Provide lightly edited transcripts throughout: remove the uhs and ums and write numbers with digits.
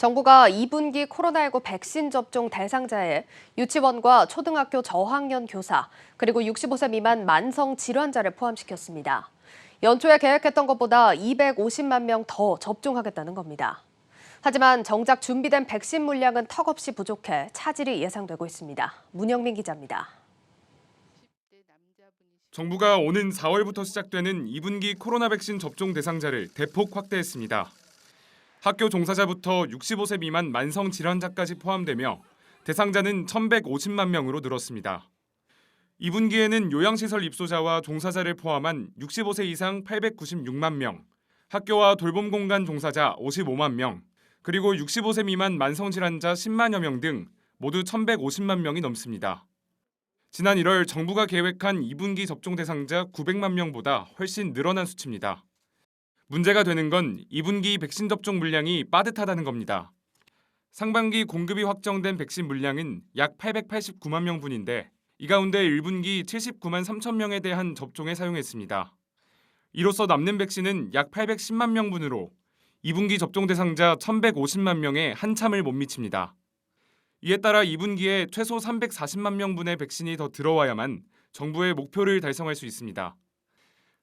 정부가 2분기 코로나19 백신 접종 대상자에 유치원과 초등학교 저학년 교사, 그리고 65세 미만 만성 질환자를 포함시켰습니다. 연초에 계획했던 것보다 250만 명 더 접종하겠다는 겁니다. 하지만 정작 준비된 백신 물량은 턱없이 부족해 차질이 예상되고 있습니다. 문영민 기자입니다. 정부가 오는 4월부터 시작되는 2분기 코로나 백신 접종 대상자를 대폭 확대했습니다. 학교 종사자부터 65세 미만 만성 질환자까지 포함되며 대상자는 1,150만 명으로 늘었습니다. 2분기에는 요양시설 입소자와 종사자를 포함한 65세 이상 896만 명, 학교와 돌봄 공간 종사자 55만 명, 그리고 65세 미만 만성 질환자 10만여 명 등 모두 1,150만 명이 넘습니다. 지난 1월 정부가 계획한 2분기 접종 대상자 900만 명보다 훨씬 늘어난 수치입니다. 문제가 되는 건 2분기 백신 접종 물량이 빠듯하다는 겁니다. 상반기 공급이 확정된 백신 물량은 약 889만 명분인데 이 가운데 1분기 79만 3천 명에 대한 접종에 사용했습니다. 이로써 남는 백신은 약 810만 명분으로 2분기 접종 대상자 1,150만 명에 한참을 못 미칩니다. 이에 따라 2분기에 최소 340만 명분의 백신이 더 들어와야만 정부의 목표를 달성할 수 있습니다.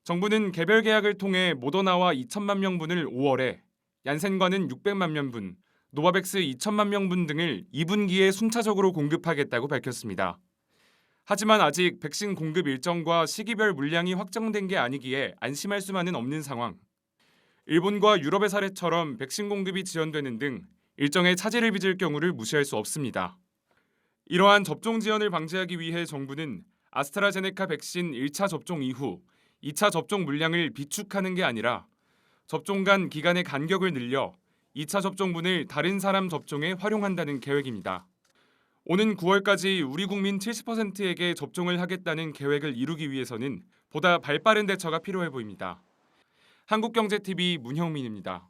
정부는 개별 계약을 통해 모더나와 2천만 명분을 5월에, 얀센과는 600만 명분, 노바백스 2천만 명분 등을 2분기에 순차적으로 공급하겠다고 밝혔습니다. 하지만 아직 백신 공급 일정과 시기별 물량이 확정된 게 아니기에 안심할 수만은 없는 상황. 일본과 유럽의 사례처럼 백신 공급이 지연되는 등 일정에 차질을 빚을 경우를 무시할 수 없습니다. 이러한 접종 지연을 방지하기 위해 정부는 아스트라제네카 백신 1차 접종 이후 2차 접종 물량을 비축하는 게 아니라 접종 간 기간의 간격을 늘려 2차 접종분을 다른 사람 접종에 활용한다는 계획입니다. 오는 9월까지 우리 국민 70%에게 접종을 하겠다는 계획을 이루기 위해서는 보다 발빠른 대처가 필요해 보입니다. 한국경제TV 문형민입니다.